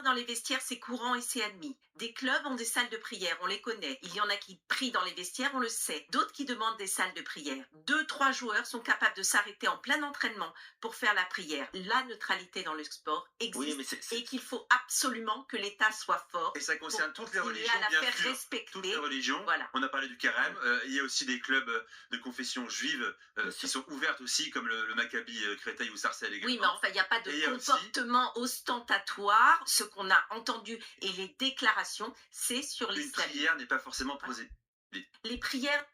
Dans les vestiaires, c'est courant et c'est admis. Des clubs ont des salles de prière, on les connaît. Il y en a qui prient dans les vestiaires, on le sait. D'autres qui demandent des salles de prière. Deux, trois joueurs sont capables de s'arrêter en plein entraînement pour faire la prière. La neutralité dans le sport Oui, existe mais et qu'il faut absolument que l'État soit fort et ça concerne pour toutes les continuer religions, à la bien faire sûr. respecter. Toutes les religions. Voilà. On a parlé du carême. Il y a aussi des clubs de confession juive qui sont ouvertes aussi, comme le Maccabi Créteil ou Sarcelles également. Oui, mais enfin, il n'y a pas de Et il y a aussi comportement ostentatoire. Ce qu'on a entendu et les déclarations, c'est sur une l'islam. prière n'est pas forcément posée. Les prières,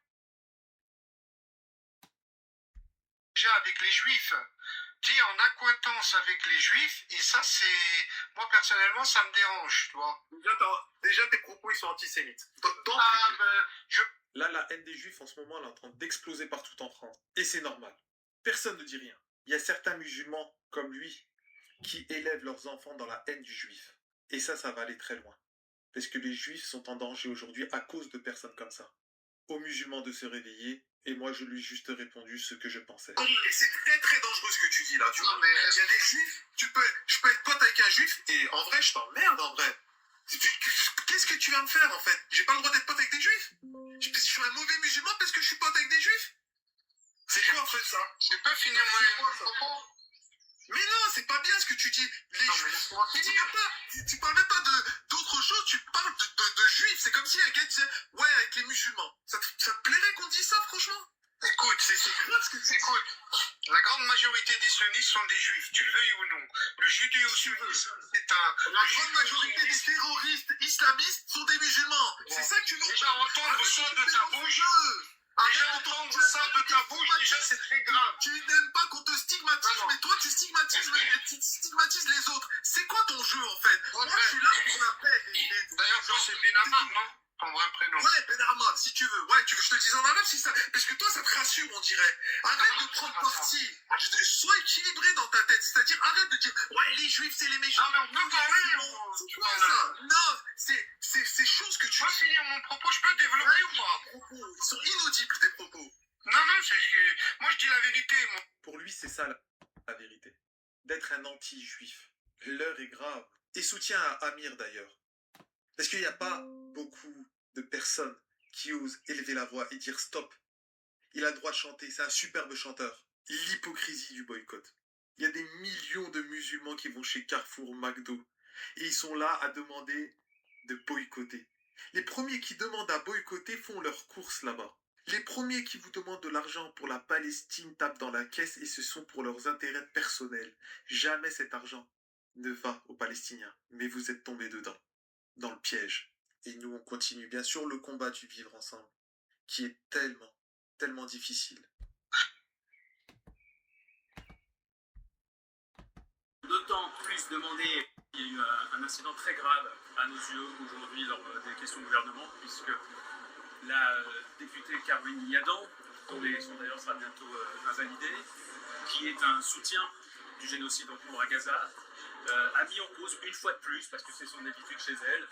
Déjà avec les juifs. Tu es en accointance avec les juifs, et ça, c'est... Moi, personnellement, ça me dérange, tu vois. Déjà, tes propos, ils sont antisémites. Là, la haine des juifs, en ce moment, elle est en train d'exploser partout en France. Et c'est normal. Personne ne dit rien. Il y a certains musulmans, comme lui, qui élèvent leurs enfants dans la haine du juif. Et ça va aller très loin. Parce que les juifs sont en danger aujourd'hui à cause de personnes comme ça. Aux musulmans de se réveiller, et moi, je lui ai juste répondu ce que je pensais. Et c'est très très dangereux ce que tu dis là, tu Non, vois. mais Il y a des juifs, je peux être pote avec un juif, et en vrai, je t'emmerde en vrai. Qu'est-ce que tu vas me faire en fait? J'ai pas le droit d'être pote avec des juifs? Je suis un mauvais musulman parce que je suis pote avec des juifs? C'est quoi en fait ça? je peux finir mon propos. Mais non, c'est pas bien ce que tu dis. Les Non, mais juifs, laisse-moi finir. tu parles même pas d'autre chose, tu parles de juifs. C'est comme si un gars disait, ouais, avec les musulmans. Ça te plairait qu'on dise ça, franchement? Écoute, C'est grave ce que tu dis. écoute, la grande majorité des sionistes sont des juifs, tu le veuilles ou non. Le judéo-sionisme, c'est un... La grande majorité des terroristes islamistes sont des musulmans. Bon. C'est ça que tu veux Déjà, entendre ça de ta bouche, Déjà, déjà entendre ça de ta bouche, déjà, c'est très grave. Tu n'aimes pas qu'on te stigmatise, Non, non. mais toi tu stigmatises les autres. C'est quoi ton jeu en fait? Ouais, Moi je suis là pour la paix. D'ailleurs, toi, c'est Benamar, non? Ton vrai prénom. Ouais, Ben Armad, si tu veux. Ouais, tu veux que je te le dise en arabe si ça. Parce que toi ça te rassure, on dirait. Arrête de prendre parti. Sois équilibré dans ta tête. C'est-à-dire, arrête de dire, ouais, les juifs c'est les méchants. Non, mais on peut parler, C'est tu quoi parles. ça? Non, c'est choses que tu Je peux finir mon propos, je peux développer ou pas? Ils sont inaudibles tes propos. Non, non, c'est que... Moi, je dis la vérité, moi. Pour lui, c'est ça la vérité. D'être un anti-juif. L'heure est grave. Et soutien à Amir d'ailleurs. Parce qu'il n'y a pas beaucoup de personnes qui osent élever la voix et dire stop. Il a le droit de chanter, c'est un superbe chanteur. L'hypocrisie du boycott. Il y a des millions de musulmans qui vont chez Carrefour, McDo. Et ils sont là à demander de boycotter. Les premiers qui demandent à boycotter font leurs courses là-bas. Les premiers qui vous demandent de l'argent pour la Palestine tapent dans la caisse et ce sont pour leurs intérêts personnels. Jamais cet argent ne va aux Palestiniens. Mais vous êtes tombés dedans, dans le piège. Et nous, on continue bien sûr le combat du vivre ensemble, qui est tellement, tellement difficile. D'autant plus demander, il y a eu un incident très grave à nos yeux aujourd'hui lors des questions de gouvernement, puisque la députée Caroline Yadan, dont l'élection d'ailleurs sera bientôt invalidée, qui est un soutien du génocide en cours à Gaza, a mis en cause une fois de plus, parce que c'est son habitude chez elle,